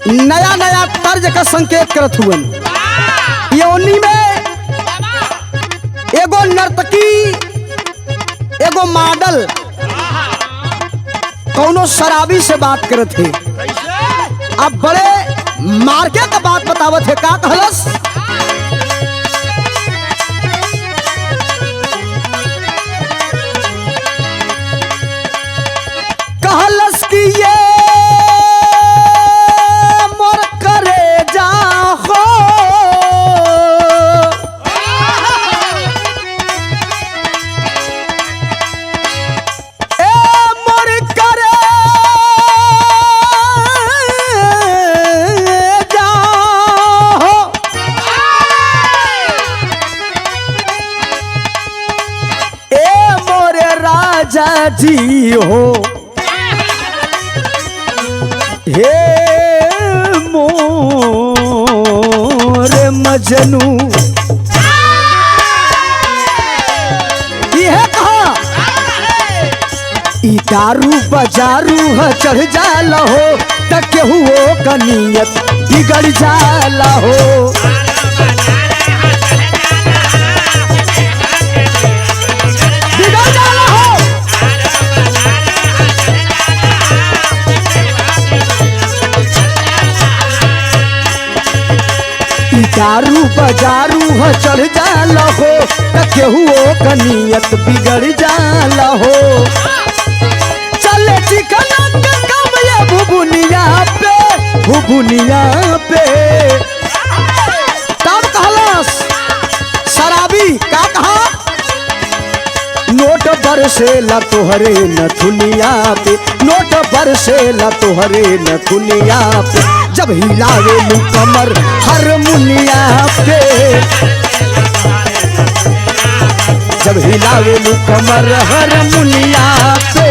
नया नया तर्ज का संकेत करत हुए। योनी में एगो नर्तकी एगो मॉडल कौनो शराबी से बात करत है। अब बड़े मार्के का बात बतावत है। का कहलस कहलस कि ये मोर करे जा हो जी हो हे मोर मजनू। यह कहा ई दारू बजारू है चढ़ जाला हो त केहू का नियत बिगड़ जाला हो। बिगड़ जाला हो। दारू बजारू हो चढ़ जाला हो त केहू का नियत बिगड़ जाला हो। चले चिकना के काम ये भुबुनिया पे तब कहलस शराबी। का कहा नोट बरसेला तोहरे नथुनिया पे, नोट बरसेला तोहरे नथुनिया पे, जब हिलावे लू कमर हारमोनिया पे, जब हिलावे लू कमर हारमोनिया पे।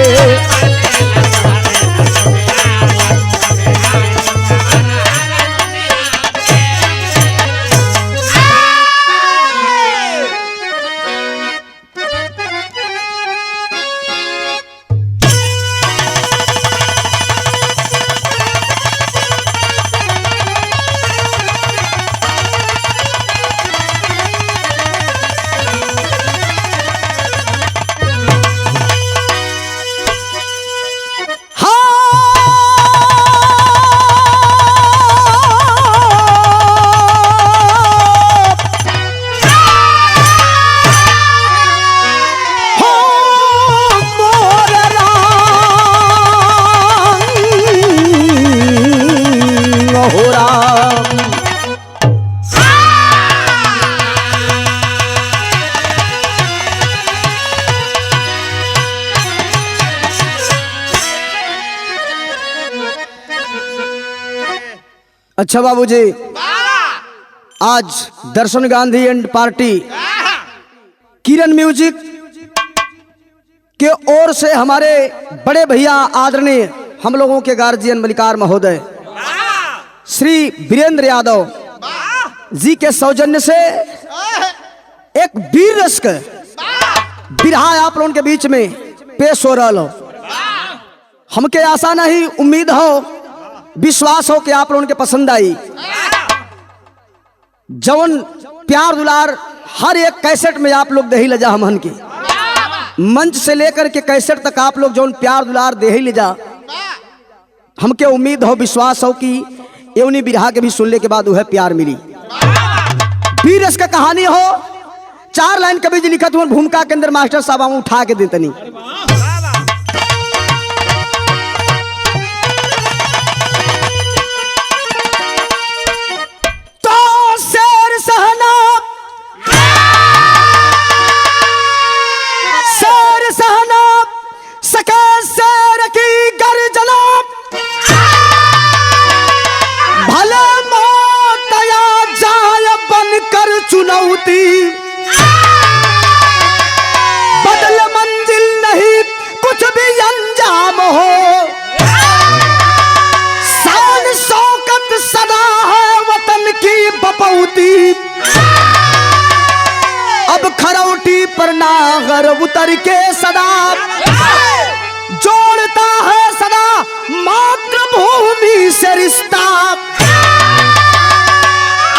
अच्छा बाबूजी, आज दर्शन Gandhi and party Kiran music के ओर से हमारे बड़े भैया आदरणीय हम लोगों के गार्जियन मलिकार महोदय श्री वीरेंद्र यादव जी के सौजन्य से एक वीर रस बिरहा आप लोगों के बीच में पेश हो रहा हो। हमके आशा नहीं, उम्मीद हो, विश्वास हो कि आप लोगों के पसंद आई। जवन प्यार दुलार हर एक कैसेट में आप लोग दे ही ले जा, हमन के मंच से लेकर के कैसेट तक आप लोग जवन प्यार दुलार दे ही ले जा। हमके उम्मीद हो, विश्वास हो कि एवनी बिरहा के भी सुनने के बाद वह प्यार मिली। वीर रस का कहानी हो, 4 लाइन कभी जी लिखा तुम भूमिका के अंदर मास्टर साहब उठा के देतनी। चुनौती बदल मंजिल नहीं कुछ भी अंजाम हो, शान शौकत सदा है वतन की बपौती। अब खरौटी पर नागर उतर के सदा जोड़ता है सदा मातृभूमि से रिश्ता,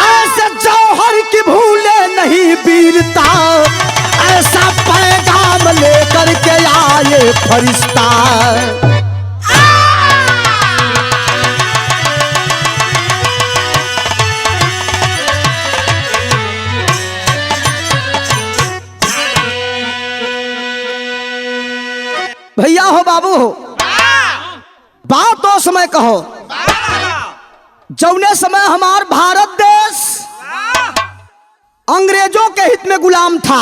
ऐसे जौहर की भूले नहीं वीरता, ऐसा पैगाम लेकर के आए फरिश्ता। भैया हो बाबू हो, बात तो समय कहो जौने समय हमार भारत देश अंग्रेजों के हित में गुलाम था।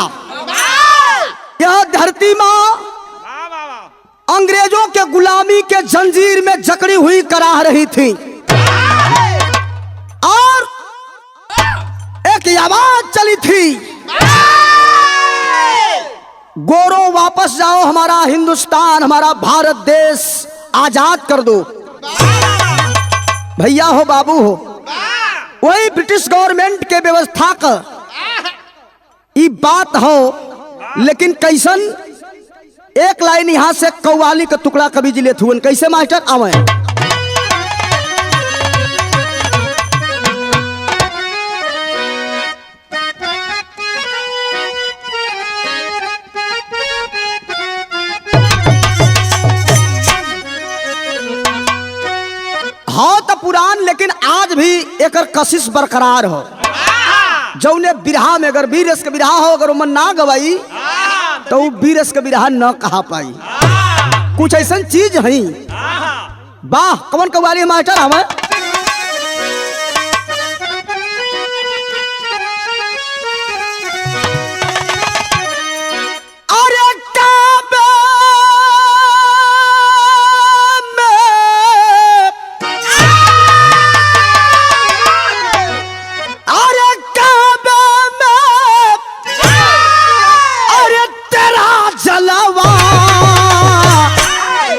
यह धरती माँ अंग्रेजों के गुलामी के जंजीर में जकड़ी हुई कराह रही थी और एक आवाज चली थी, गोरो वापस जाओ, हमारा हिंदुस्तान हमारा भारत देश आजाद कर दो। भैया हो बाबू हो, वही ब्रिटिश गवर्नमेंट के व्यवस्था का ये बात हो, लेकिन कैसन एक लाइन यहां से कव्वाली का टुकड़ा कवि जी लेत हुए कैसे मास्टर आवे। हाँ तो पुरान, लेकिन आज भी एक कशिश बरकरार हो। जौने बिरहा में अगर बीरस के बिरहा हो, अगर मन ना गवाई तो वो बीरस के बिरहा न कहा पाई। कुछ ऐसा चीज है। वाह, कौन कव्वाली मास्टर हमें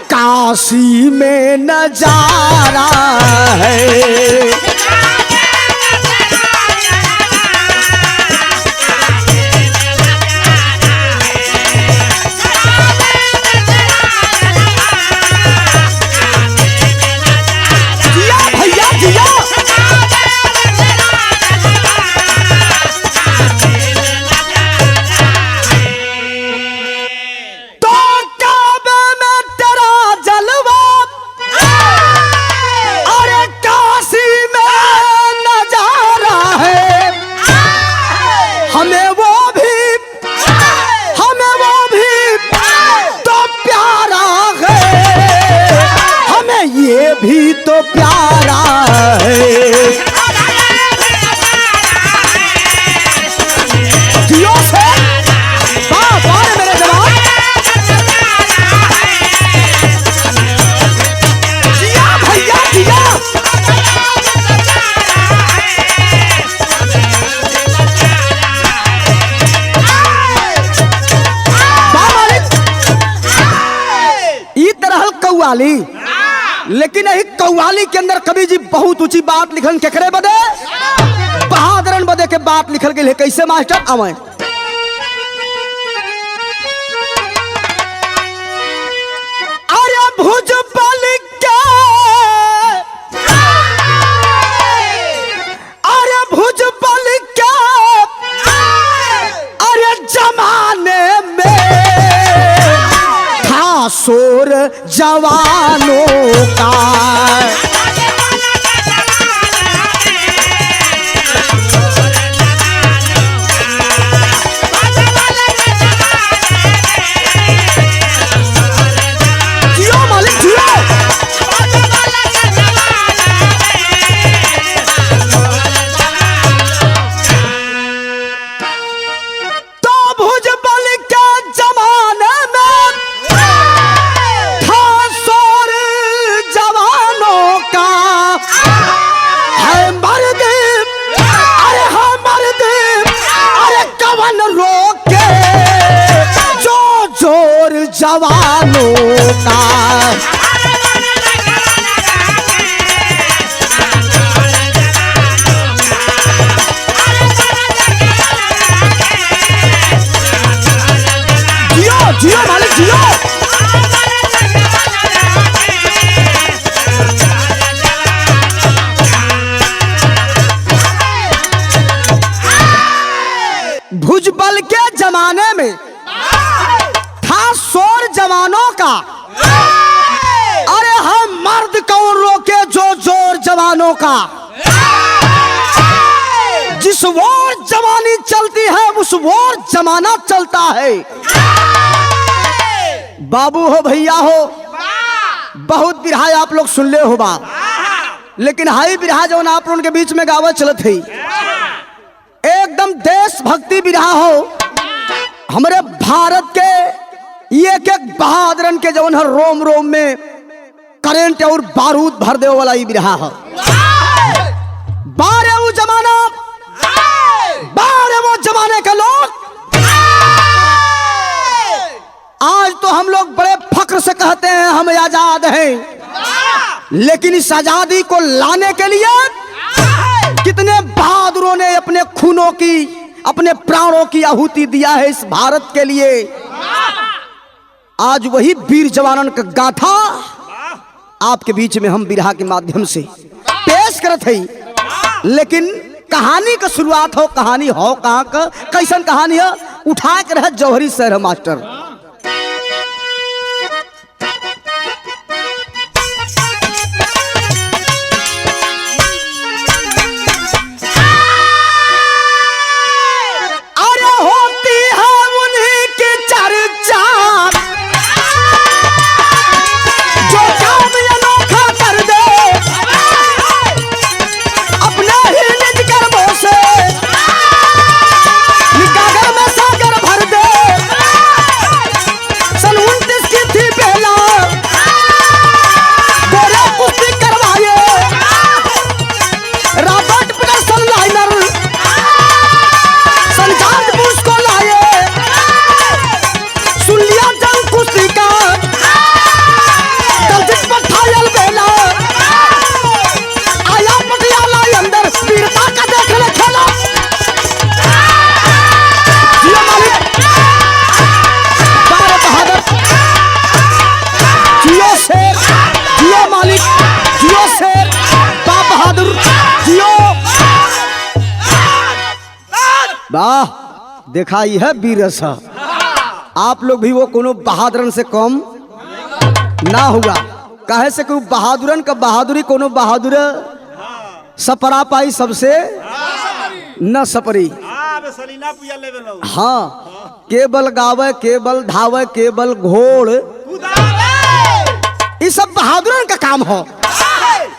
काशी में नजारा है। जिया भैया जिया, भी तो प्यारा है। जियो से बार मेरे जवान, जिया भैया जिया, ई तरह कव्वाली। लेकिन यही कव्वाली के अंदर कवि जी बहुत ऊंची बात लिखन केकरे बदे, बहादुरन बदे के बात लिखल गई है। कैसे मास्टर आवे। अरे भुजबल के, अरे भुजबल के, अरे जमाने में था शोर जवानों का। जियो मालिक जियो, तो भुजबल के जमाने में था शोर जवानों का। है मर्द, अरे है मर्द, अरे कवन रोके जो जोर जवानों का। जियो जियो मालिक जियो, उनके जमाने में था शोर जवानों का, अरे हम मर्द कौन रोके जो जोर जवानों का। जिस वोर जवानी चलती है उस वोर जमाना चलता है। बाबू हो भैया हो, बहुत बिरहा आप लोग सुन ले हो बा, लेकिन हाई बिरहा जो आप लोगों के बीच में गावत चलत है एकदम देशभक्ति बिरहा हो। हमारे भारत के एक एक बहादुरन के जवन हर रोम रोम में करंट और बारूद भर दे वाला ये बिरहा है। बारे वो जमाना, बारे वो जमाने के लोग। आज तो हम लोग बड़े फक्र से कहते हैं हम आजाद हैं, लेकिन इस आजादी को लाने के लिए कितने बहादुरों ने अपने खूनों की, अपने प्राणों की आहुति दिया है इस भारत के लिए। आज वही वीर जवानन का गाथा आपके बीच में हम बिरहा के माध्यम से पेश करत है। लेकिन कहानी का शुरुआत हो, कहानी हो कहाँ का, कैसन कहानी है, उठा के रह जौहरी शहर मास्टर। वाह, देखा यह वीरस है। आप लोग भी वो कोनो बहादुरन से कम ना हुआ, कहे से कि बहादुरन का बहादुरी कोनो बहादुर सपरा पाई सबसे न सपरी। हाँ, केवल गावे, केवल धावे, केवल घोड़, ये सब बहादुरन का काम हो।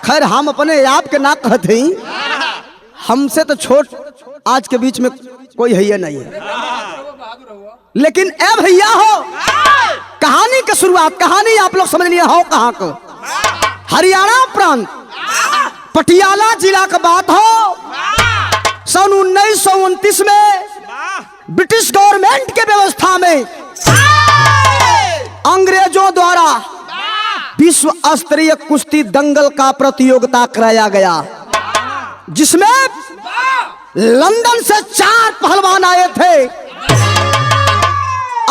खैर हम अपने आप के ना कहते, हमसे तो छोट आज के बीच में कोई है नहीं है, लेकिन ए भैया हो, कहानी की शुरुआत, कहानी आप लोग समझ लिए हो कहाँ को, हरियाणा प्रांत पटियाला जिला का बात हो। सन 1929 में ब्रिटिश गवर्नमेंट के व्यवस्था में अंग्रेजों द्वारा विश्व स्तरीय कुश्ती दंगल का प्रतियोगिता कराया गया, जिसमें लंदन से 4 पहलवान आए थे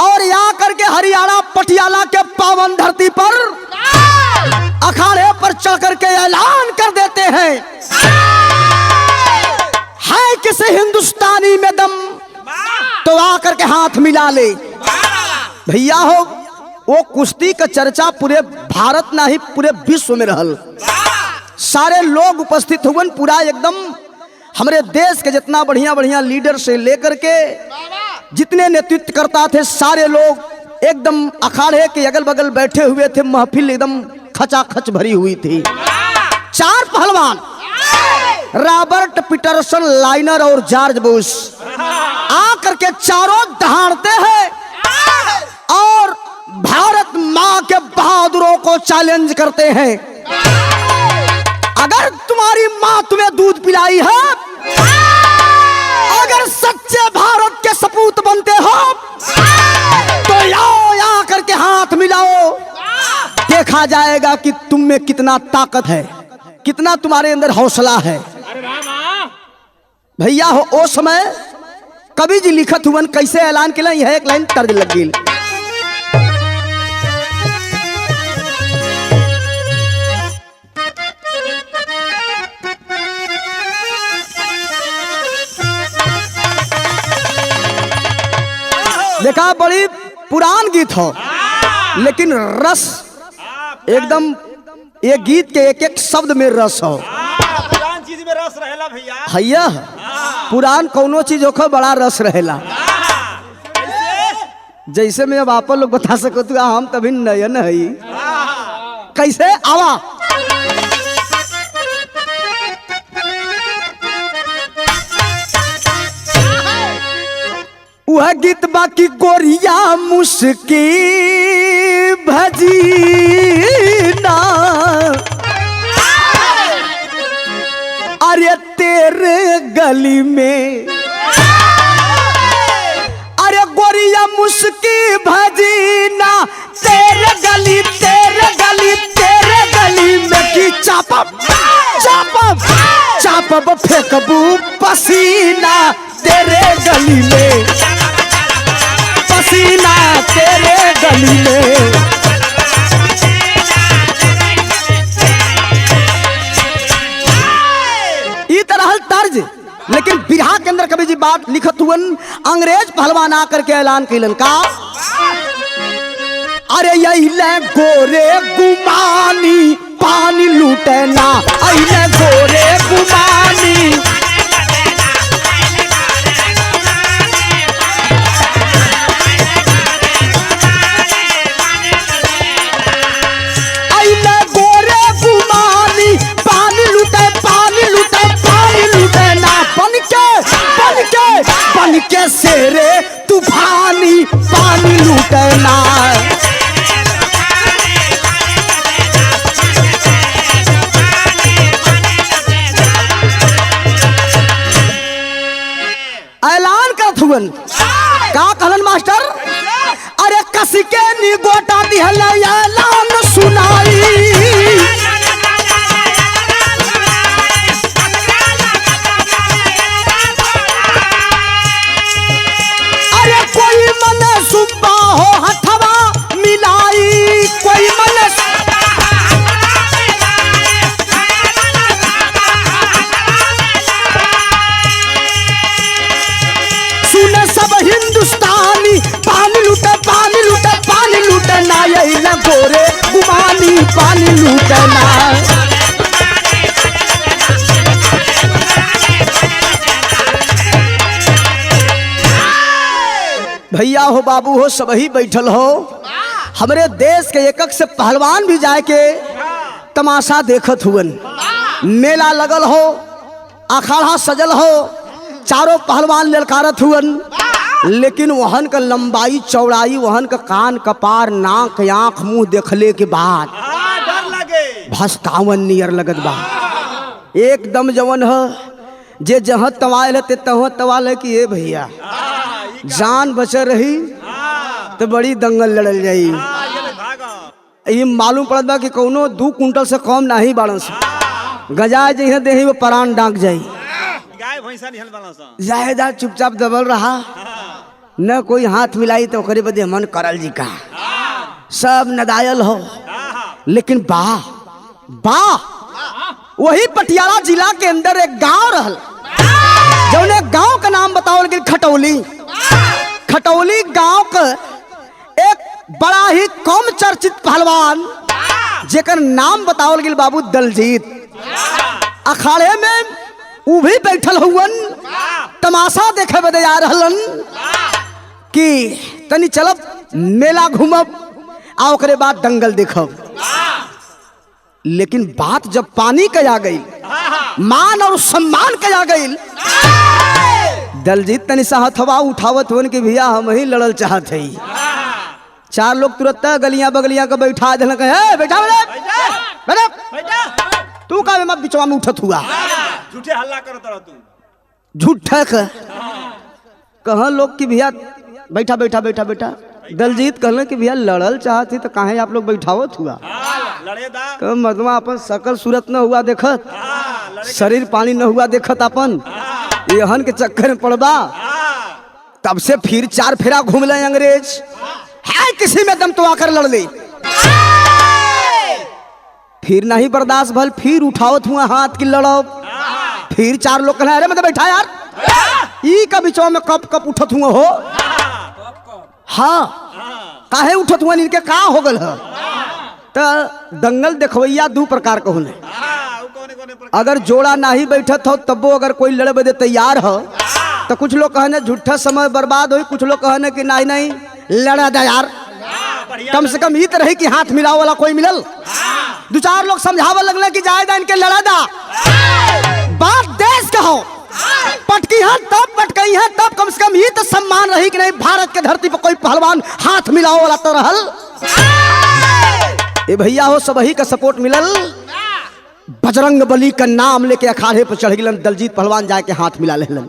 और यहाँ करके हरियाणा पटियाला के पावन धरती पर अखाड़े पर चढ़ करके ऐलान कर देते हैं, है किसी हिंदुस्तानी में दम तो आकर के हाथ मिला ले। भैया हो, वो कुश्ती का चर्चा पूरे भारत ना ही पूरे विश्व में रहल। सारे लोग उपस्थित हुए, पूरा एकदम हमारे देश के जितना बढ़िया बढ़िया लीडर से लेकर के जितने नेतृत्व करता थे, सारे लोग एकदम अखाड़े के अगल बगल बैठे हुए थे। महफिल एकदम खचाखच भरी हुई थी। 4 पहलवान रॉबर्ट पीटरसन, लाइनर और जॉर्ज बुश आकर के चारों दहाड़ते हैं और भारत माँ के बहादुरों को चैलेंज करते हैं, अगर तुम्हारी माँ तुम्हें दूध पिलाई है, अगर सच्चे भारत के सपूत बनते हो तो आओ करके हाथ मिलाओ, देखा जाएगा कि तुम में कितना ताकत है, कितना तुम्हारे अंदर हौसला है। भैया हो, ओ समय कवि जी लिखत हुवन, कैसे ऐलान के लिए यह एक लाइन तर्ज लग गई। देखा बड़ी पुरान गीत हो, लेकिन रस एकदम ये गीत के एक एक शब्द में रस हो। पुरान चीज में रस रहेला भैया। हैया पुरान कौनो चीज होकर बड़ा रस रहेला। जैसे मैं अब आप लोग बता सको तो हम तभी नयन है कैसे आवा। वह गीत बाकी गोरिया मुस्की भजीना, अरे तेरे गली में, अरे गोरिया मुस्की भजीना तेरे गली तेरे गली तेरे गली में की चापब चापब चापब फेंकबू पसीना तेरे गली में, पसीना तेरे गली में। ई तरह तर्ज, लेकिन बिरहा के अंदर कभी जी बात लिखत हुअन अंग्रेज पहलवान आकर के ऐलान कैलन का, अरे यही ले गोरे गुमानी पानी लूटना, अइले गोरे गुमानी, अइले गोरे गुमानी पानी लूटे पानी लूटे पानी लूटना, बन के शेरे तूफानी पानी लूटना। ऐलान करत हुअन का कहलन मास्टर, अरे कसी के नी गोटा दिहल ऐलान सुनाई, अरे कोई मन सुब्बा हो हथवा मिलाई, कोई मन सुने सब हिंदुस्तानी पानी लूटे पानी लूटे पानी लूटना, यही न गोरे गुमानी पानी लूटना। भैया हो बाबू हो सब ही बैठल हो, हमारे देश के एक से पहलवान भी जाए के तमाशा देखत हुअन, मेला लगल हो, अखाड़ा सजल हो, चारों पहलवान ललकारत हुअन, लेकिन वहन का लंबाई चौड़ाई, वहन का कान कपार नाक आँख मुंह देखले के बाद डर लगे भस्कावन नियर लगत बा। एकदम जवन है जे जहाँ तवाल है तहाँ तवाल है कि ए भैया जान बच रही तो बड़ी दंगल लड़ल जाई। ये मालूम पड़त बा कि कौनो 2 कुंटल से कम नहीं बाड़न से गजा जइहे देही वो प्राण डाक जाई। गाय भैंसा निहल बाला जायदार चुपचाप दबल रहा, न कोई हाथ मिलाई तो ओकरे बदे मन करल जी का सब नदायल हो। लेकिन बा वही पटियाला जिला के अंदर एक गांव रहल, जौन एक गांव का नाम बतावल गया खटौली। खटौली गांव का एक बड़ा ही कम चर्चित पहलवान जेकर नाम बतावल गया बाबू दलजीत। अखाड़े में वो भी बैठल हुअन, तमाशा देखे बदे आ रहलन कि तनी चलब मेला घूमब आ ओकरे बाद दंगल देखब। लेकिन बात जब पानी के आ गई, मान और सम्मान के आ गई, दलजीत तनी सा हथवा उठावत हुन कि भैया हम ही लड़ल चाहत है। 4 लोग तुरंत गलियां बगलियां का बैठा दिल, बैठा तू का मत बिचवा में उठत हुआ, झूठे हल्ला करत रह तू, झूठा कहाँ लोग कि भैया बैठा बैठा बैठा बैठा। दलजीत कहले कि भैया लड़ल चाहती तो काहे आप लोग बैठावत हुआ, लड़े दा तो मर्दवा अपन सकल सूरत न हुआ देखत, शरीर पानी न हुआ देखत, अपन एहन के चक्कर में पड़बा। तब से फिर 4 फेरा घूम ले अंग्रेज है, किसी में दम तो आकर लड़ ले, फिर नहीं बर्दाश्त भल, फिर उठावत हुआ हाथ की लड़ब। फिर 4 लोग कहले अरे मतलब बैठा यार, ई का बिचवा में कप कप उठत हुआ हो। हाँ हाँ काहे उठत हुआ इनके का हो गल है तो दंगल देखवैया दू प्रकार के होने हाँ वो कौने कौने प्रकार अगर जोड़ा नहीं बैठत हो तब वो अगर कोई लड़े बदे तैयार हो तो कुछ लोग कहने झूठा समय बर्बाद हो, कुछ लोग कहने कि नहीं नहीं लड़ा दे यार, बढ़िया कम से कम ये तो रही कि हाथ मिलाओ वाला कोई मिलल। दो चार लोग समझावे लगले कि जायदा इनके लड़ा दा, बात देश का हो, पटकी है तब पटकई है तब कम से कम ये तो सम्मान रही कि नहीं भारत के धरती पर कोई पहलवान हाथ मिलाओ वाला तो रहल। ए भैया हो सबही का सपोर्ट मिलल, बजरंग बली का नाम लेके अखाड़े पर चढ़ गिलन, दलजीत पहलवान जाके हाथ मिला लेलन,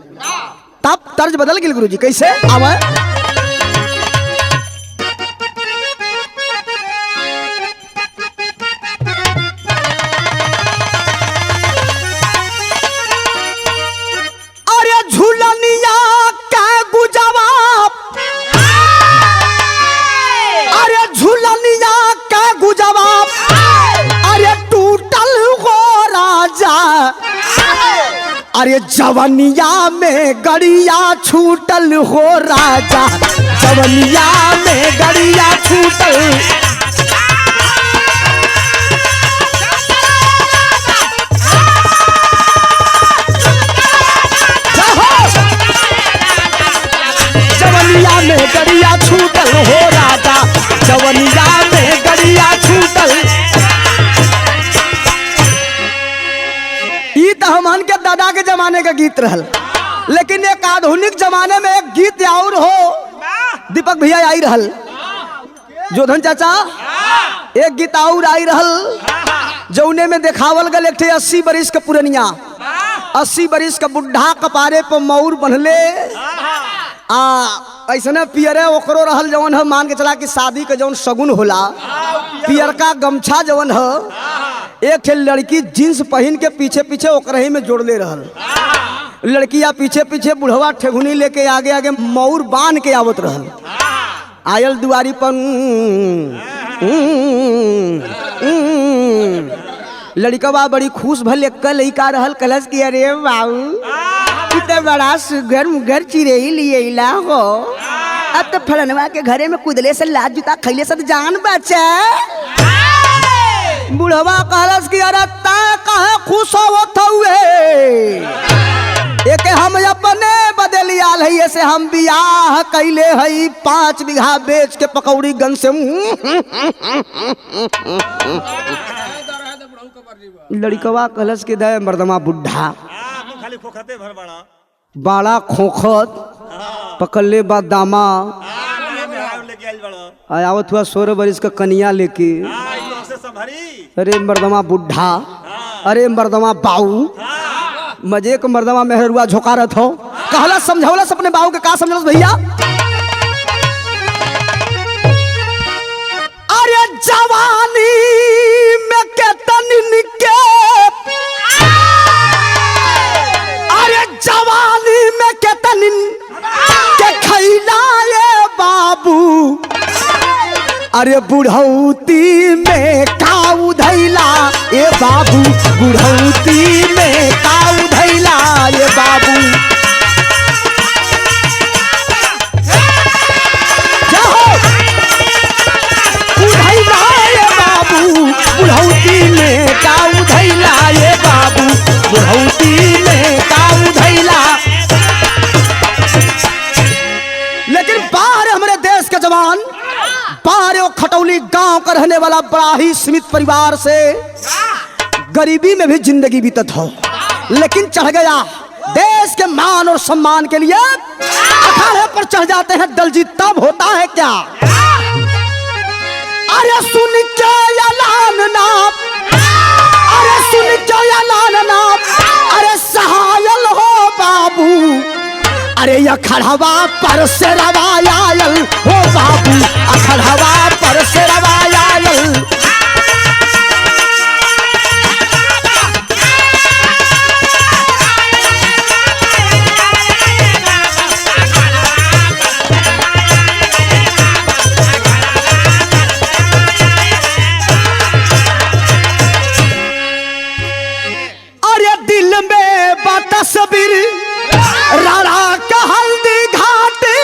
तब तर्ज बदल गिल गुरुजी। कैसे आवे अरे झूलनिया का गुजवा, अरे झूलनिया का गुजवा, अरे टूटल हो राजा, अरे जवनिया में गड़िया छूटल हो राजा, जवनिया में गड़िया छूटल। जवनिया में गड़िया छूटल हो राजा, जवनिया में गड़िया छूटल। ई तो हमन के दादा के जमाने का गीत रहल, लेकिन एक आधुनिक जमाने में एक गीत और हो, दीपक भैया आई रहल, जोधन चाचा एक गीत और आई रहल, जौने में देखावल गल एक 80 बरिस का पुरनिया, 80 बरिस का बुढ़ा कपारे पर मौर बनले ऐसा पियरे ओकरो रहल जवन है, मान के चला कि शादी के जवन शगुन होला पियर का गमछा जवन है, एक लड़की जींस पहन के पीछे पीछे ओकरही में जोड़ले रहल, लड़कियां पीछे पीछे बुढ़वा ठेगुनी लेके आगे आगे मौर बांध के आवत रहल। आयल दुआरी पर लड़कवा बड़ी खुश भले कल लइका रहल, कलश की अरे बाबू तो बड़ा सुगर मुगर चिड़ई लिएला हो, अब तो फलनवा के घरे में कूदले से लात जूता खैले से जान बचे। बुढ़वा कहलस कि अरे ता कहे खुश होत हुए, एक हम अपने बदलियाल है, ऐसे हम बियाह कैले हई 5 बीघा बेच के पकौड़ी गन से। लड़कवा कहलस के दे मर्दमा बुढ़ा खाली खोखते भर बड़ा बाड़ा खोखत पकड़ले बा दामा, लेके आइल बड़ा आवत हुआ 16 बरिस का कनिया लेके। से संभरी अरे मर्दमा बुढ़ा, अरे मर्दमा बाऊ, मजे को मर्दमा मेहरुआ झोकारत हो, कहला समझौलस अपने बाऊ के, का समझलस भैया। अरे जवानी में के तनिन के, अरे जवानी में के तनिन के खैला ये बाबू, अरे बुढ़ौती में काऊ धैला ए बाबू, बुढ़ौती में काऊ धैला ये बाबू। उधैला ये बाबू, बुढ़ौती में काऊ धैला ये बाबू, बुढ़ौती में काऊ धैला। लेकिन बाहर हमारे देश के जवान, बाहर खटौली गांव का रहने वाला बड़ा ही सीमित परिवार से गरीबी में भी जिंदगी बीतत हो, लेकिन चढ़ गया देश के मान और सम्मान के लिए अखाड़े पर चढ़ जाते हैं दलजीत, तब होता है क्या। अरे सुन के ऐलान ना, अरे सुन के ऐलान ना, अरे सहायल हो बाबू, अरे अखड़वा पर से रवायल हो बाबू, अखड़वा पर से रवायल। अरे दिल में तस्वीर राणा का हल्दी घाटी,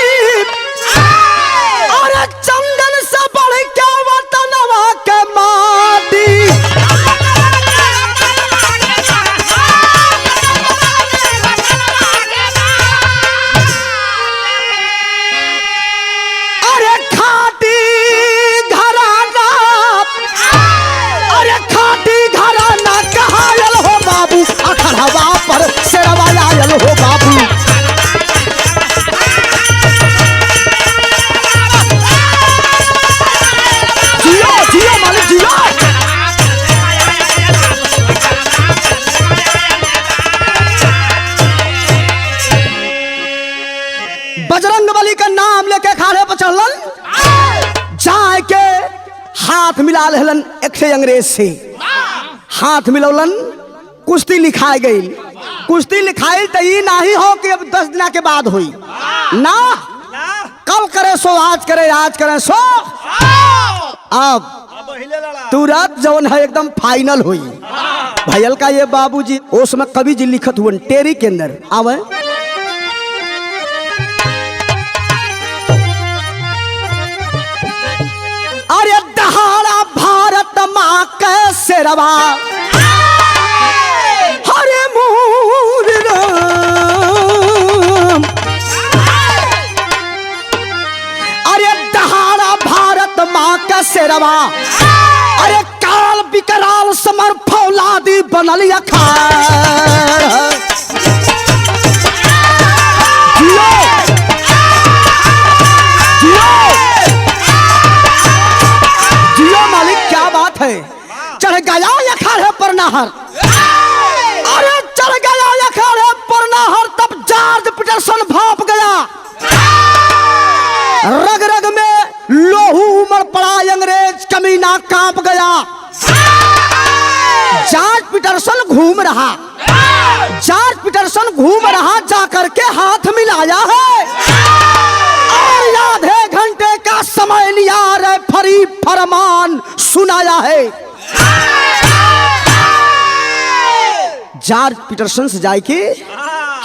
लाल हो बाबू। जियो जियो मालिक जियो। बजरंग बली का नाम लेके खाने पर चढ़लन, जाए के हाथ मिला लेलन एक से अंग्रेज से हाथ मिलौलन। कुश्ती लिखाई गई। कुश्ती लिखाई तो ये नहीं हो कि अब 10 दिन के बाद हुई ना, कल करे सो आज करे, आज करे सो अब तुरंत जौन है एकदम फाइनल हुई। भैयल का ये बाबूजी उसमें कवि जी लिखत हुए टेरी के अंदर आवे। अरे दहाड़ा भारत माँ के शेरवा, हरे मोर राम। अरे दहाड़ा भारत माँ का शेरवा, अरे काल विकराल समर फौलादी बनल अखाड़। जियो जियो जियो मालिक, क्या बात है। चढ़ गया अखाड़े पर नहर, अरे चढ़ गया अखाड़े पर नहर, तब जॉर्ज पीटरसन भाप गया। रग रग में लोहू उमड़ पड़ा, अंग्रेज कमीना कांप गया। जॉर्ज पीटरसन घूम रहा, जॉर्ज पीटरसन घूम रहा, जाकर के हाथ मिलाया है और आधे घंटे का समय लिया, रेफरी फरमान सुनाया है। जॉर्ज पीटरसन से जाए के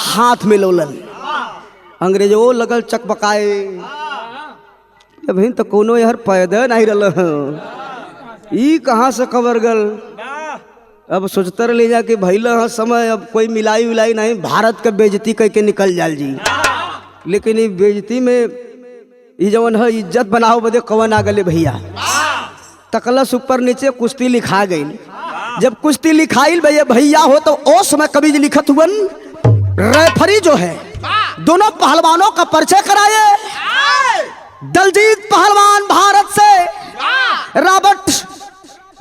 हाथ में लोलन, अंग्रेजों लगल चकबकाए। अभी तो कोनो यार पैदा नहीं रहा, ई कहाँ से कवर गल। अब सोचते ले जा कि भैला समय अब कोई मिलाई विलाई नहीं, भारत का बेइज्जती करके निकल जाल जी। लेकिन ये बेइज्जती में ये जवन है इज्जत बनाओ बदे कवन आ गले भैया। तकलस ऊपर नीचे कुश्ती लिखा गई। जब कुश्ती लिखाई भैया भैया हो तो उस समय कवि जी लिखत हुए रेफरी जो है दोनों पहलवानों का परिचय कराए। दलजीत पहलवान भारत से, रॉबर्ट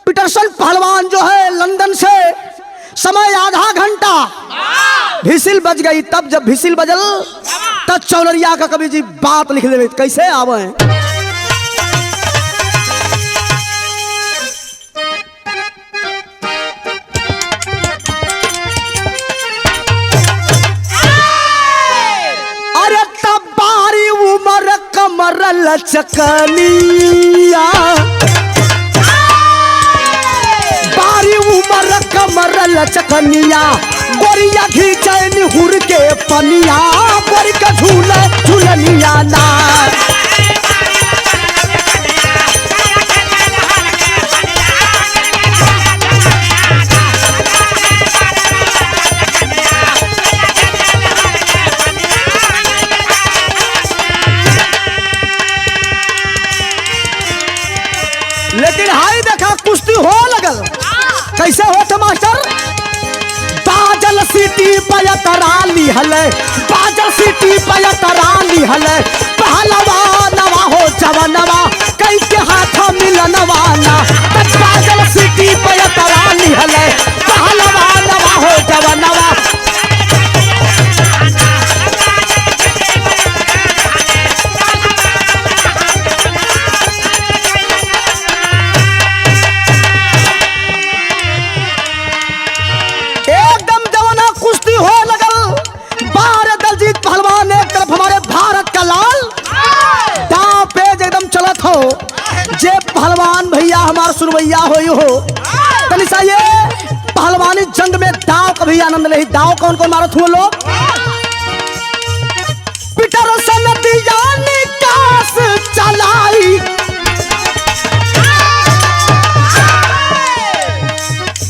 पीटरसन पहलवान जो है लंदन से। समय आधा घंटा, भिसिल बज गई। तब जब भिसिल बजल तब चौनरिया का कवि जी बात लिख दे। कैसे आवे अरे तब बारी उमर कमर लचकनिया, बारी उमर कमर लचकनिया, गोरिया खींचे निहुर के पनिया, गोरी का झूले झूलनिया ना। लेकिन हाई देखा कुश्ती हो लगल। कैसे होते मास्टर? बाजल सीटी पयतराली हले, बाजल सीटी पयतराली हले, पहलवानवा हो जवानवा कई के हाथ मिलनवा ना। बाजल सीटी पयतराली हले, पहलवानवा हो जवानवा। जे पहलवान भैया हमार सुरवैया हो तनिसा ये पहलवानी जंग में दाव कभी आनंद नहीं। दाव कौन कौन मारत हुए लोग? पीटरसन दिया निकास चलाई,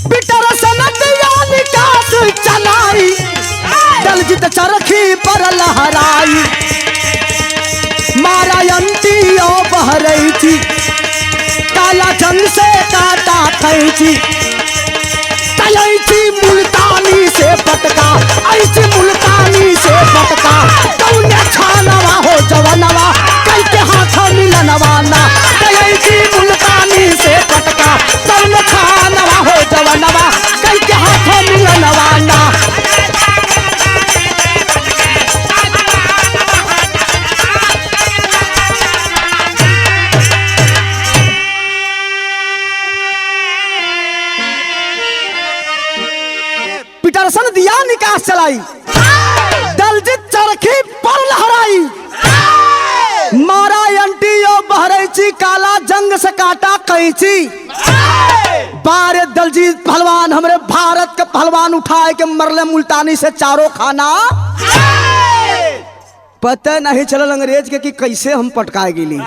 पीटरसन दिया निकास चलाई, दलजीत चरखी पर लहराई, मारा अंती ओ बहरई थी, काला जंग से काटा कैची, तलैची मुल्तानी से पटका, ऐसी मुल्तानी जवनवा कई के हाथों मिलनवाना कई मुल्तानी से पटका सब में खानवा हो जवनवा कई के हाथों मिलनवाना। पीटरसन दिया निकास चलाई दलजीत चरखी पर लहराई मारा एंटियो बहरैची काला जंग से काटा कैची बारे दलजीत पहलवान हमरे भारत के पहलवान उठाए के मरले मुल्तानी से चारों खाना। पता नहीं चलल अंग्रेज के कि कैसे हम पटकाए गेली।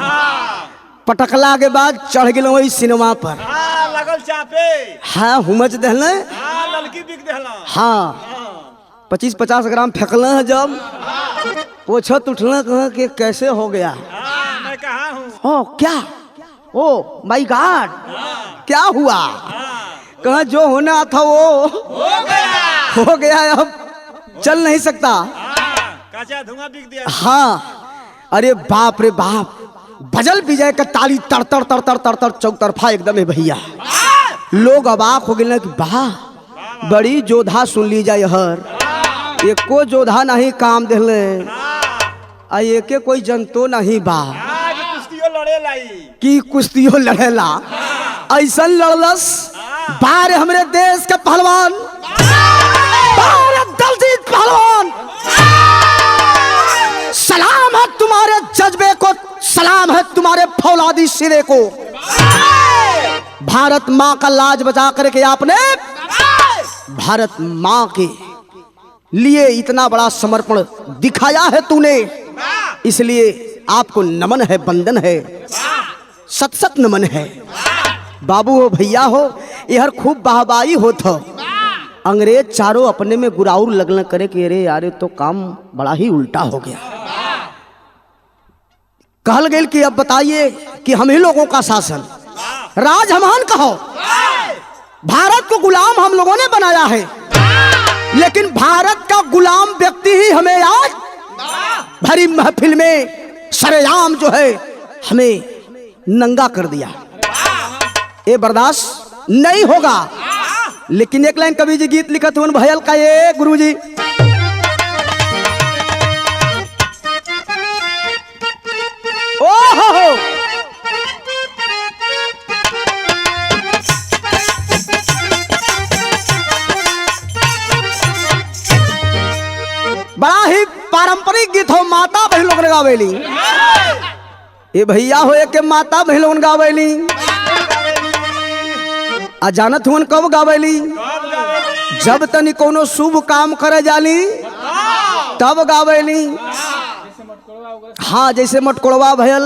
पटकला के बाद चढ़ गेल वही सिनेमा पर लगल चापे हाँ हुमच दहले लड़की बिक देहला हाँ 25-50 ग्राम फेंकल है जब पोछत उठल कहा कि कैसे हो गया। मैं कहा हूँ ओ क्या ओ माय गॉड क्या हुआ कहा जो होना था वो हो गया अब चल नहीं सकता। कच्चा धुआं बिक दिया हाँ अरे बाप रे बाप भजल विजय का ताली तर तर तर तर तर तर चौतरफा एकदम है भैया। लोग अबाक हो गए कि वाह बड़ी जोधा सुन ली जाए हर एको जोधा नहीं काम दिले आ एके कोई जनतो नहीं बा कुश्तियों लड़े लाई कि कुश्तियों लड़ेला ऐसा लड़लस बार हमरे देश के पहलवान बार दलजीत पहलवान। सलाम है तुम्हारे जज्बे को सलाम है तुम्हारे फौलादी सिरे को भारत माँ का लाज बचा करके आपने भारत माँ के लिए इतना बड़ा समर्पण दिखाया है तूने इसलिए आपको नमन है वंदन है सत सत नमन है। बाबू हो भैया हो यह खूब वाहवाही होता अंग्रेज चारों अपने में गुराउर लगन करे कि अरे यार तो काम बड़ा ही उल्टा हो गया। कहल गए कि अब बताइए कि हम ही लोगों का शासन राज हमान कहो भारत को गुलाम हम लोगों ने बनाया है लेकिन भारत का गुलाम व्यक्ति ही हमें आज भरी महफिल में सरेआम जो है हमें नंगा कर दिया। ये बर्दाश्त नहीं होगा। लेकिन एक लाइन कवि जी गीत लिखत हुए भयल का ये गुरुजी ओहो बड़ा ही पारंपरिक गीत हो माता बहन लोग गावेली ये भैया हो के माता बहन लोग गावेली आ जानत हुन कब गावेली जब तनी कोनो शुभ काम करे जाली तब गावेली। हाँ जैसे मटकोड़वा भयल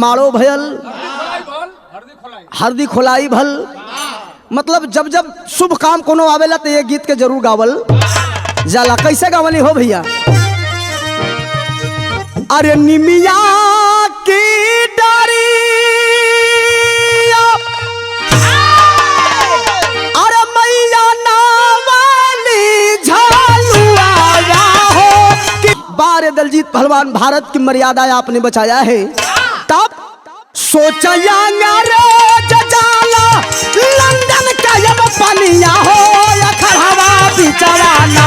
माड़ो भयल हरदी खोलाई भल मतलब जब जब शुभ काम कोनो आवेला तो ये गीत के जरूर गावल जाला। कैसे गावली हो भैया अरे निमिया की डारी अरे मैया नावाली झालुआ हो कि बारे दलजीत पहलवान भारत की मर्यादा आपने बचाया है तब सोचा जाला लंदन का जब पनिया हो या खड़ावा बिचवाना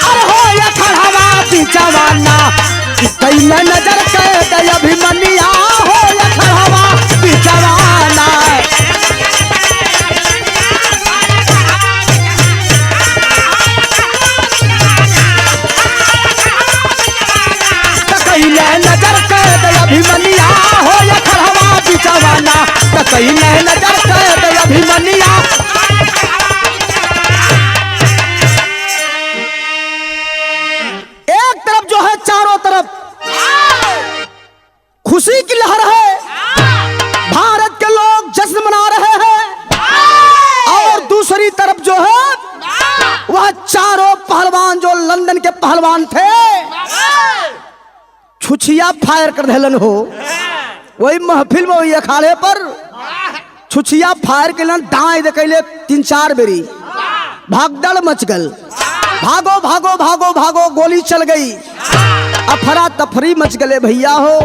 अरे हो या खड़ावा बिचवाना कई में नजर कर अभिमनिया हो या खड़ावा बिचवाना। कई में नजर कर अभिमनिया हो या खड़ावा बिचवाना कई में नजर कर अभिमनिया। एक तरफ जो है चारों तरफ खुशी की लहर है भारत के लोग जश्न मना रहे हैं और दूसरी तरफ जो है वह चारों पहलवान जो लंदन के पहलवान थे छुछिया फायर कर देलन हो वही महफिल में वही अखाड़े पर छुछिया फायर के दाएं देखले 3-4 बेरी भागदड़ मच गल भागो भागो भागो भागो गोली चल गई अफरा तफरी मच गले भैया हो।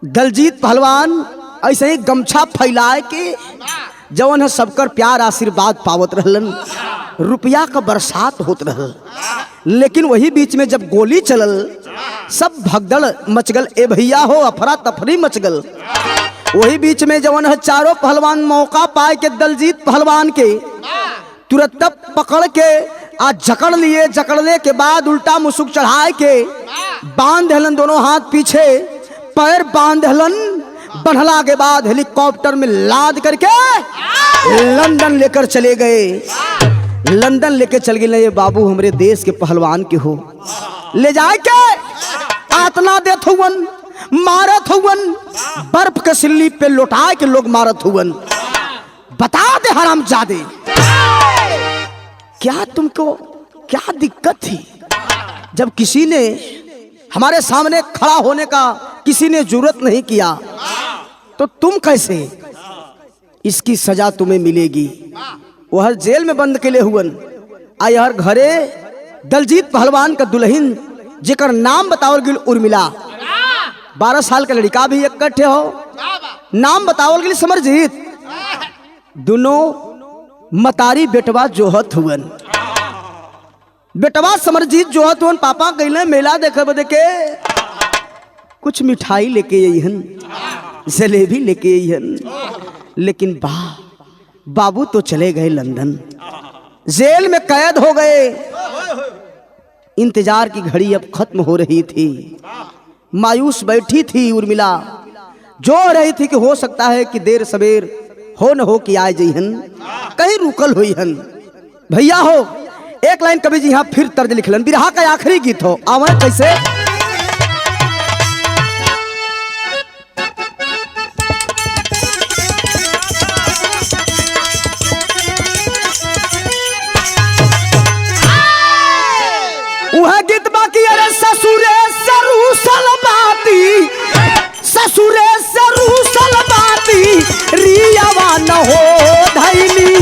दलजीत पहलवान ऐसे ही गमछा फैलाए के जवन है सबकर प्यार आशीर्वाद पावत रहलन, रुपया का बरसात होत रहल। लेकिन वही बीच में जब गोली चलल सब भगदड़ मच गल ए भैया हो, अफरा तफरी मच गल। वही बीच में जवन है चारों पहलवान मौका पाए के दलजीत पहलवान के तुरंत पकड़ के आज जकड़ लिए। जकड़ने के बाद उल्टा मुसुक चढ़ाए के बांध हलन, दोनों हाथ पीछे पैर बांध हलन। बढ़ला के बाद हेलीकॉप्टर में लाद करके लंदन लेकर चले गए। लंदन लेके चल गए। ये बाबू हमरे देश के पहलवान के हो, ले जाए के आतना देत हुवन, मारत हुवन, बर्फ के सिल्ली पे लौटाए के लोग मारत हुवन। बता दे हरामजादे, क्या तुमको क्या दिक्कत थी जब किसी ने हमारे सामने खड़ा होने का किसी ने जरूरत नहीं किया, तो तुम कैसे? इसकी सजा तुम्हें मिलेगी। वह जेल में बंद के लिए हुवन। आ यार घरे दलजीत पहलवान का दुल्हन जेकर नाम बतावल गिल उर्मिला, 12 साल का लड़का भी इकट्ठे हो, नाम बतावल गिल समरजीत। दोनों मतारी बेटवा जोहत हुवन। बेटवा समरजीत जोहत हुवन। पापा गईले मेला देखे बदे के कुछ मिठाई लेके अइहन, जलेबी लेके अइहन। लेकिन बाबू तो चले गए लंदन, जेल में कैद हो गए। इंतजार की घड़ी अब खत्म हो रही थी। मायूस बैठी थी उर्मिला, जो रही थी कि हो सकता है कि देर सवेर हो न हो कि आए जइहन, कहीं रुकल हुईहन। भैया हो एक लाइन कवि जी यहाँ फिर तर्ज लिखलन, बिरहा का आखिरी गीत हो। आवे कैसे? वह गीत बाकी अरे ससुरे सरूसल बाती, ससुरे सरूसल बाती, रियावा न हो धैली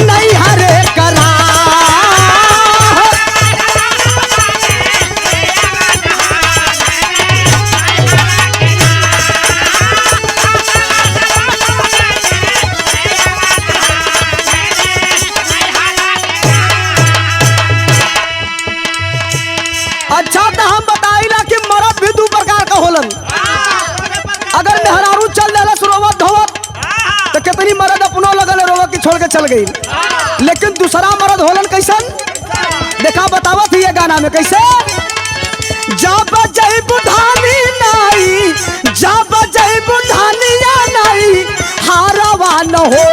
नहीं हरे करा। अच्छा तो हम बताइला कि मरद भी दो प्रकार का होलन। अगर मेहरारू चल देला रोवत धोवत तो कितनी मरद अपनो लगल रोवत की छोड़ के चल गई। लेकिन दूसरा मरद होलन कैसन देखा बतावत ही ये गाना में कैसे? जब जय बुधानी नाई, जब जय बुधानिया नाई, हारवा न हो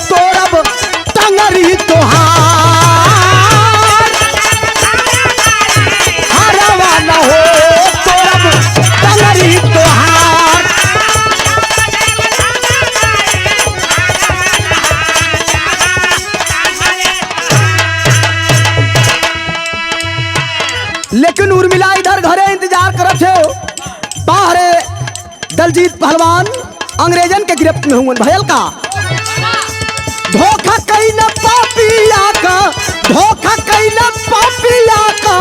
तोरब टंगरी तोहार, हारवा न हो तोरब टंगरी तोहार। लेकिन उर्मिला इधर घरे इंतजार करत हो। बाहरे दलजीत पहलवान अंग्रेजन के गिरफ्त में हुए। भयल का धोखा कई न पापिया का, धोखा कई न पापिया का,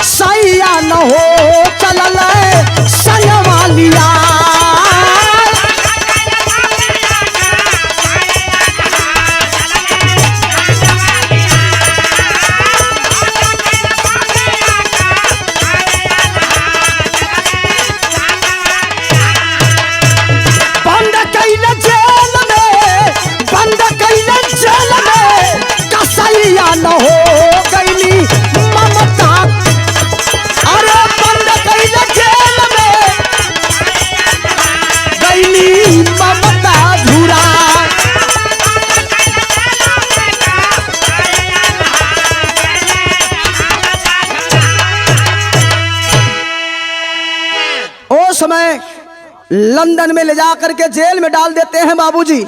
सैया न हो चलल सनवालिया। बंद कैल जेल में, बंद कैल जेल में, कसैया न हो गईली ममता। अरे बंद कैल जेल में गईली ममता धुरा। ओ समय लंदन में ले जा करके जेल में डाल देते हैं बाबूजी।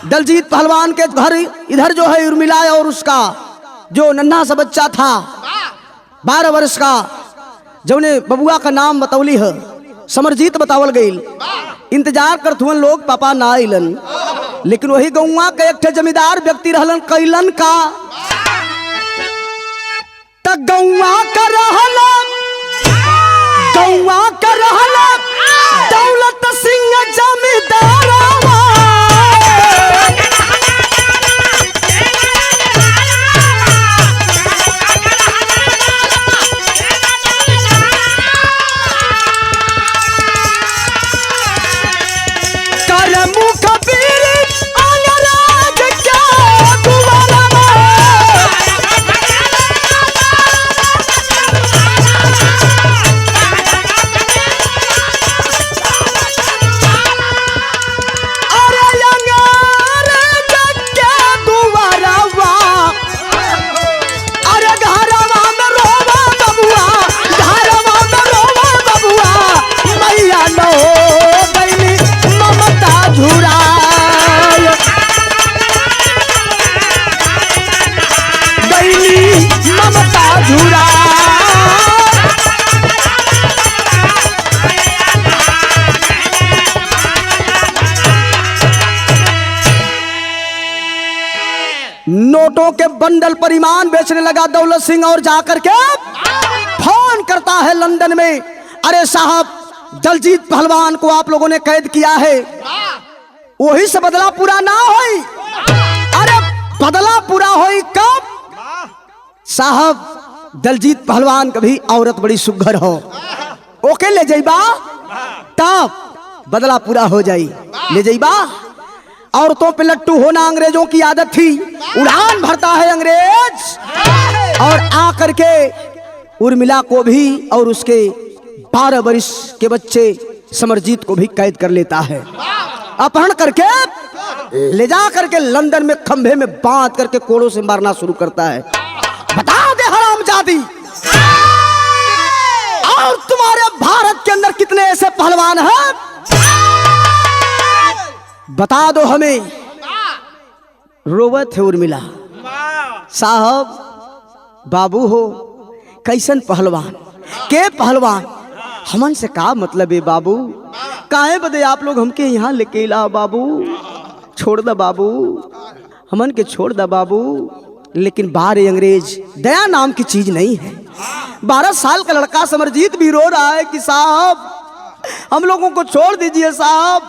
दलजीत पहलवान के घर इधर जो है उर्मिला और उसका जो नन्हा सा बच्चा था 12 वर्ष का, जौने बबुआ का नाम बतौली है समरजीत बतावल गई। इंतजार करत हुए लोग, पापा ना आइलन। लेकिन वही गौवा के एक जमींदार व्यक्ति रहलन कैलन का, त गौवा का रहलन गौवा का रहला दौलत सिंह जमींदारवा। करमु कबीर अंगराज क्या दुआरवा। नोटों के बंडल पर ईमान बेचने लगा दौलत सिंह और जाकर के फोन करता है लंदन में, अरे साहब दलजीत पहलवान को आप लोगों ने कैद किया है, वही से बदला पूरा ना होई। अरे बदला पूरा होई कब साहब, दलजीत पहलवान कभी औरत बड़ी सुघर हो, ओके ले जाइबा तब बदला पूरा हो जाई, ले जाइबा। औरतों पे लट्टू होना अंग्रेजों की आदत थी। उड़ान भरता है अंग्रेज और आकर के उर्मिला को भी और उसके 12 वर्ष के बच्चे समरजीत को भी कैद कर लेता है। अपहरण करके ले जा करके लंदन में खंभे में बांध करके कोड़ों से मारना शुरू करता है। बता दे हरामजादी, और तुम्हारे भारत के अंदर कितने ऐसे पहलवान हैं, बता दो हमें। रोवत है उर्मिला, साहब बाबू हो कैसन पहलवान, के पहलवान, हमन से का मतलब है बाबू, काहे बदे आप लोग हमके यहाँ लेके ला बाबू, छोड़ दा बाबू, हमन के छोड़ दा बाबू। लेकिन बाहर अंग्रेज दया नाम की चीज नहीं है। 12 साल का लड़का समरजीत भी रो रहा है कि साहब हम लोगों को छोड़ दीजिए साहब,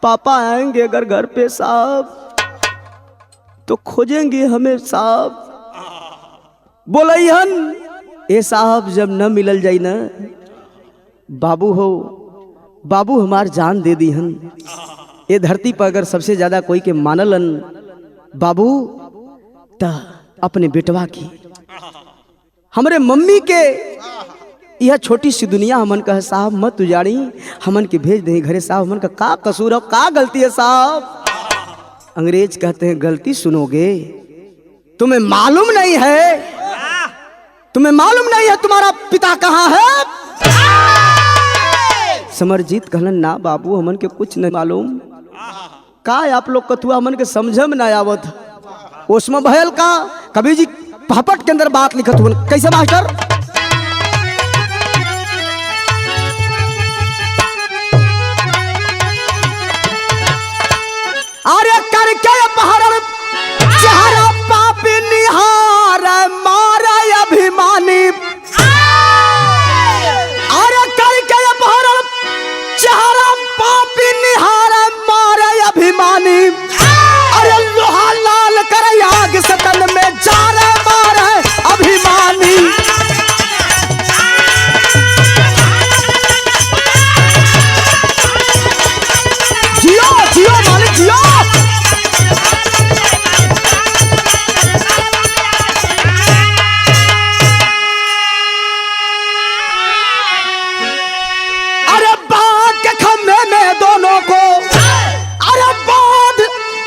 पापा आएंगे अगर घर पे साहब तो खोजेंगे हमें साहब, बोलैहन ए साहब जब न मिलल जाई ना बाबू हो, बाबू हमार जान दे दी हन। ये धरती पर अगर सबसे ज्यादा कोई के मानलन बाबू ता अपने बेटवा की, हमरे मम्मी के यह छोटी सी दुनिया हमन का है साहब, मत उजाड़ी, हमन के भेज दे घरे साहब, हमन का कसूर है, का गलती है साहब। अंग्रेज कहते हैं गलती सुनोगे, तुम्हें मालूम नहीं है, तुम्हें मालूम नहीं है तुम्हारा पिता कहाँ है। समरजीत कहलन ना बाबू हमन के कुछ नहीं मालूम, का आप लोग कथुआ हमन के समझ में ना आवत। उसमें बहल का कभी जी पहपट के अंदर बात लिखत हुआ, कैसे मास्टर, अरे करके अपहरण चेहरा पापी निहार मारा अभिमानी, अरे करके अपहरण चेहरा पापी निहार मारा अभिमानी, अरे लोहा लाल कर आग सतन में जा रहे मारे अभिमानी। जियो जियो मालिक जियो, अरे बांध के खंभे में दोनों को, अरे बांध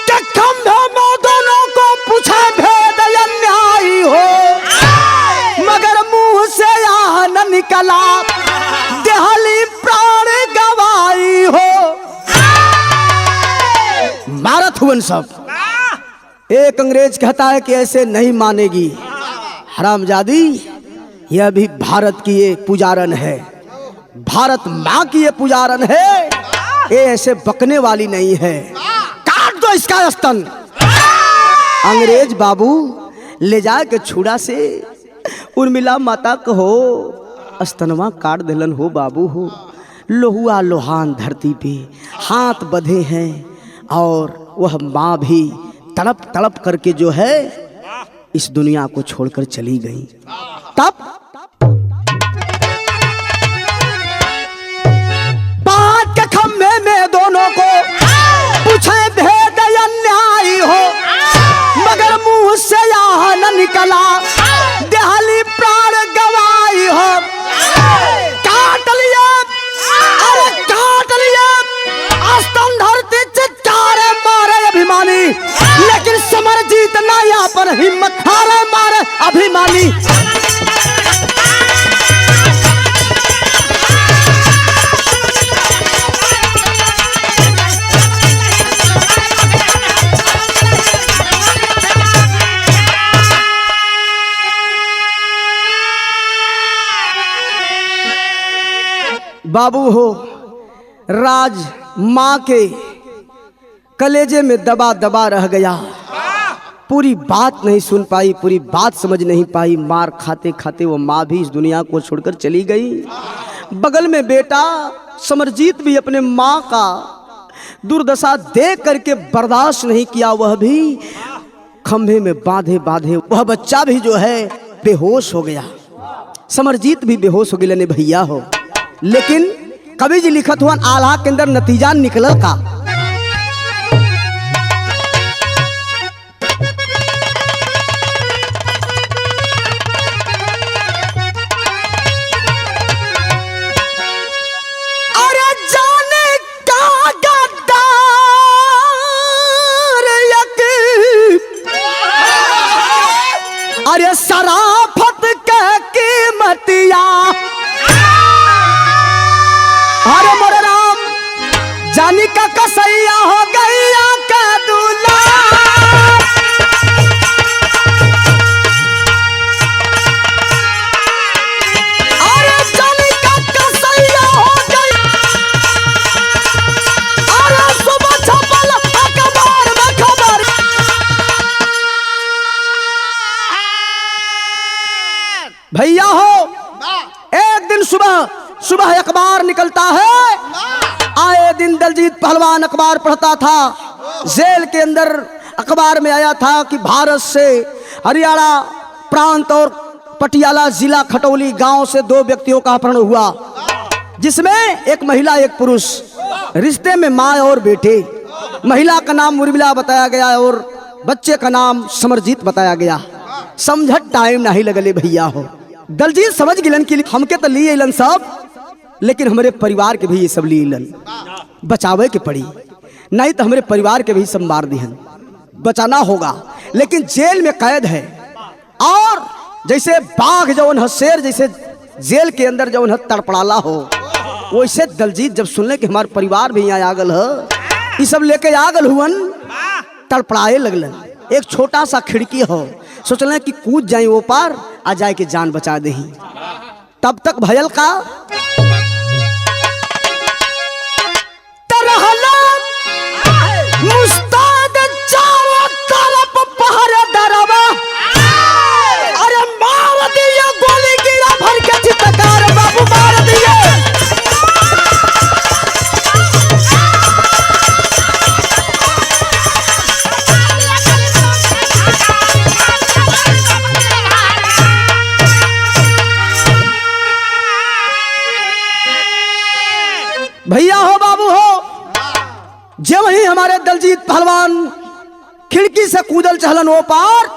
के खंभे में दोनों को पूछा भेद अन्यायी हो, मगर मुंह से यह न निकला देहली प्राण गवाई हो। मारत हुए सब। एक अंग्रेज कहता है कि ऐसे नहीं मानेगी, हरामजादी यह भी भारत की ये पुजारन है, भारत माँ की ये पुजारन है, ये ऐसे बकने वाली नहीं है, काट दो इसका स्तन। अंग्रेज बाबू ले जा के छुड़ा से उर्मिला माता कहो स्तनवा काट दिलन हो बाबू हो। लोहुआ लोहान धरती पे हाथ बंधे हैं और वह माँ भी तड़प तड़प करके जो है इस दुनिया को छोड़कर चली गई। तब बात के खम्भे में दोनों को पूछे भेद अन्यायी हो, मगर मुंह से यह न निकला देहली प्राण गवाई हो। काट लिए, अरे काट लिए स्तन धरती चित्कारे मारे अभिमानी, लेकिन समरजीत ना यहाँ पर हिम्मत हारे मारे अभिमानी। बाबू हो, राज माँ के कलेजे में दबा दबा रह गया। पूरी बात नहीं सुन पाई, पूरी बात समझ नहीं पाई। मार खाते खाते वो माँ भी इस दुनिया को छोड़कर चली गई। बगल में बेटा समरजीत भी अपने माँ का दुर्दशा देख करके बर्दाश्त नहीं किया। वह भी खंभे में बांधे बांधे वह बच्चा भी जो है बेहोश हो गया। समरजीत भी बेहोश हो गया ने भैया हो। लेकिन कवि जी लिखत हुआ आल्हा के अंदर नतीजा निकलल का। अरे जाने का गद्दार अरे शराफत के कीमतिया, अरे मोरे राम जानी का कसैया हो गैया का दूल्हा। अरे जानी का कसैया हो गई, अरे सुबह छपल अखबार में खबर। भैया हो, एक दिन सुबह सुबह अखबार निकलता है। आए दिन दलजीत पहलवान अखबार पढ़ता था। जेल के अंदर अखबार में आया था कि भारत से हरियाणा प्रांत और पटियाला जिला खटौली गांव से 2 व्यक्तियों का अपहरण हुआ, जिसमें एक महिला एक पुरुष, रिश्ते में माँ और बेटे। महिला का नाम उर्मिला बताया गया और बच्चे का नाम समरजीत बताया गया। समझत टाइम नहीं लगले भैया हो। दलजीत समझ गिलन कि हमके तो लिए अलन सब, लेकिन हमारे परिवार के भी ये सब लिए अलन, बचावे के पड़ी, नहीं तो हमारे परिवार के भी सब मार दिहन। बचाना होगा, लेकिन जेल में कैद है। और जैसे बाघ जवन है, शेर जैसे जेल के अंदर जवन है तड़पड़ाला हो, वैसे दलजीत जब सुनले कि हमारे परिवार भी यहाँ आगल है, ये सब लेके आगल हुवन, तड़पड़ाए लगलन। एक छोटा सा खिड़की हो, सोचल कि कूद जाए वो पार, आ जाए के जान बचा दे। तब तक भयल का मुस्ताद चारों तरफ पहरे दरवा, अरे मार दिया गोली गिरा भर के चित्कार, बाबू मार दिए। भैया हो, बाबू हो, जब ही हमारे दलजीत पहलवान खिड़की से कूदल चहलन वो पार,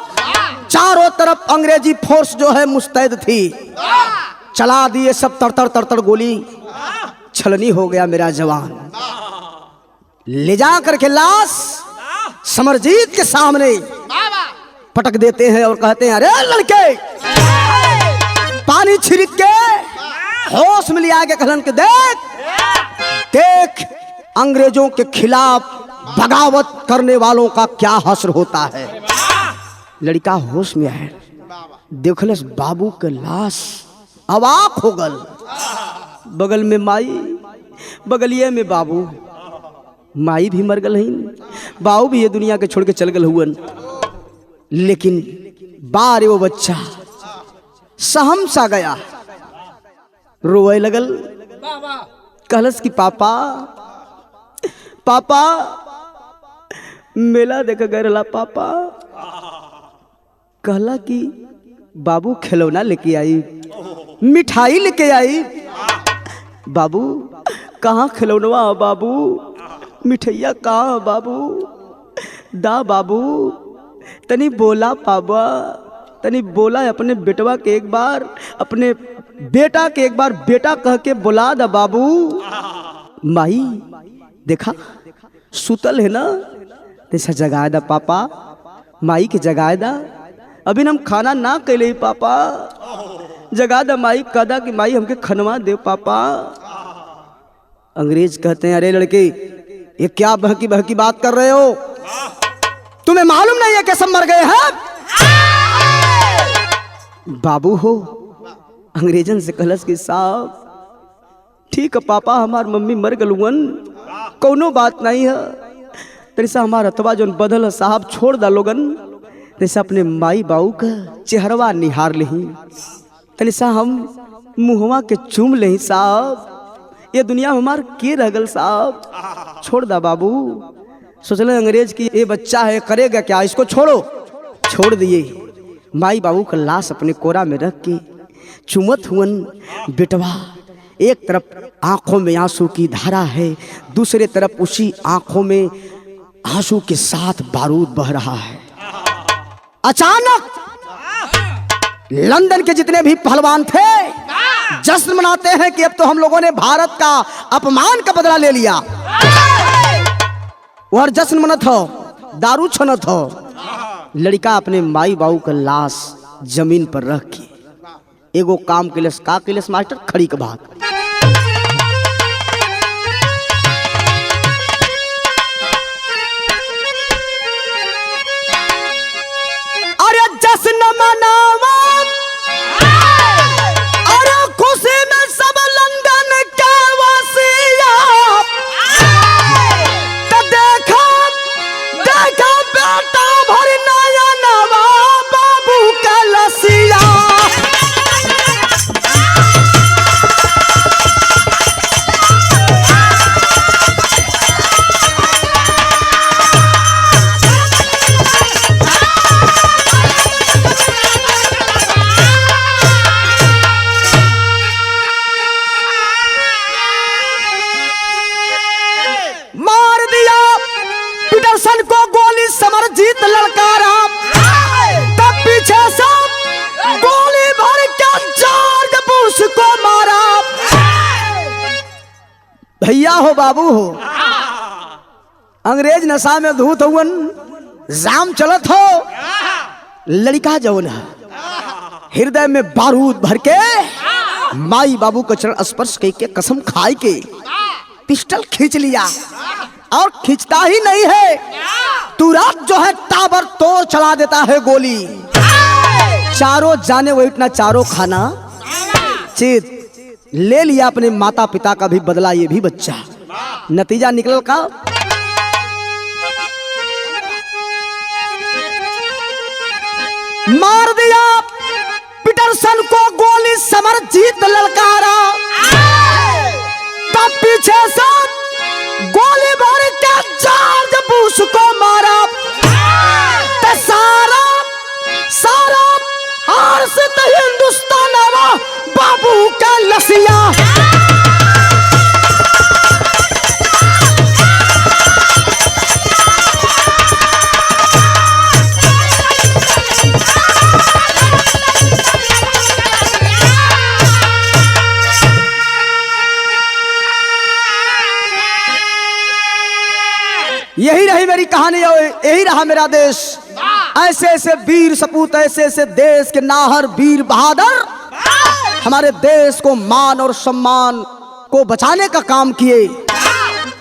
चारों तरफ अंग्रेजी फोर्स जो है मुस्तैद थी। चला दिए सब तड़तड़ तड़तड़ गोली, छलनी हो गया मेरा जवान। ले जा करके लाश समरजीत के सामने पटक देते हैं और कहते हैं, अरे लड़के, पानी छिड़क के होश में लिया के कहलन के देख देख अंग्रेजों के खिलाफ बगावत करने वालों का क्या हश्र होता है। लड़का होश में है, देखलस बाबू के लाश, अवाक हो गल। बगल में माई, बगलिए में बाबू, माई भी मर गल, बाबू भी ये दुनिया के छोड़ के चल गल हुअन। लेकिन बारे वो बच्चा सहम सा गया। रोए लगल। कहलस कि पापा पापा मेला देख गए रला पापा। कहला कि बाबू खिलौना लेके आई, मिठाई लेके आई। बाबू कहाँ खिलौनवा बाबू, मिठैया कहाँ बाबू, दा बाबू तनी बोला पापा, तनी बोला अपने बेटवा के एक बार, अपने बेटा के एक बार बेटा कह के बुला दा बाबू। माई देखा सुतल है ना, तैसा जगाए दा पापा, माई के जगाए दा। अभी हम खाना ना कैले पापा, जगा दा माई, कदा कि माई हमके खनवा दे पापा। अंग्रेज कहते हैं अरे लड़के ये क्या बहकी बहकी बात कर रहे हो, तुम्हें मालूम नहीं है कैसे मर गए हैं। बाबू हो अंग्रेजन से कहलस कि साहब ठीक है पापा, हमार मम्मी मर गलुअन, कौनो बात नहीं है। तैसा हमार अथवा जो बदल साहब छोड़ दा लोगन, तैसा अपने माई बाबू का चेहरवा निहार लही, तैसा हम मुहवा के चूम लही साहब, ये दुनिया में हमार के रह गल साहब, छोड़ दा बाबू। सोचले अंग्रेज की ये बच्चा है करेगा क्या, इसको छोड़ो। छोड़ दिए। माई बाबू का लाश अपने कोरा में रख के चुमत हुअन। बेटवा एक तरफ आंखों में आंसू की धारा है, दूसरे तरफ उसी आंखों में आंसू के साथ बारूद बह रहा है। अचानक लंदन के जितने भी पहलवान थे जश्न मनाते हैं कि अब तो हम लोगों ने भारत का अपमान का बदला ले लिया। और जश्न मनत हो, दारू छनत हो। लड़का अपने माई बाबू का लाश जमीन पर रख के एगो काम केलस। का केलस मास्टर, खड़ी के बात। अरे जश्न मनावा, अरे खुशी में सब लंदन के वासिया, तो देखा देखा बेटा भर नया नवा बाबू का लसिया। को गोली समरजीत ललकारा, तब पीछे से गोली भर के जॉर्ज बुश को मारा। भैया हो बाबू हो, अंग्रेज नशा में धूत हुअन, जाम चलत हो। लड़का जौन है हृदय में बारूद भर के माई बाबू का चरण स्पर्श करके कसम खाई के पिस्टल खींच लिया। और खींचता ही नहीं है, तुरंत जो है ताबर तोड़ चला देता है गोली। चारों जाने वो इतना चारों खाना चेत ले लिया अपने माता पिता का भी बदला ये भी बच्चा। नतीजा निकल का मार दिया पीटरसन को गोली समरजीत ललकारा, तब पीछे से गोली भर के जॉर्ज बुश को मारा। ते सारा सारा हार से हिंदुस्तान आवा बाबू का लसिया। यही रही मेरी कहानी, यही रहा मेरा देश। ऐसे ऐसे वीर सपूत, ऐसे ऐसे देश के नाहर वीर बहादुर हमारे देश को मान और सम्मान को बचाने का काम किए।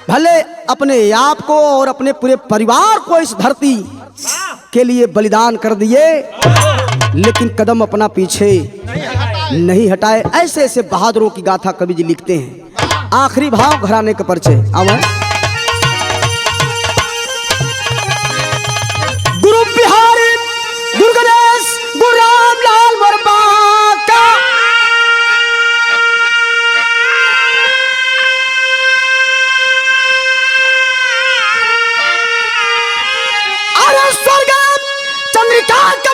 भले अपने आप को और अपने पूरे परिवार को इस धरती के लिए बलिदान कर दिए, लेकिन कदम अपना पीछे नहीं हटाए। ऐसे ऐसे बहादुरों की गाथा कवि जी लिखते हैं। आखिरी भाव घराने का परिचय। आवा गुरु बिहारी गुरु गणेश गुरु राम लाल वर्मा का बिठा के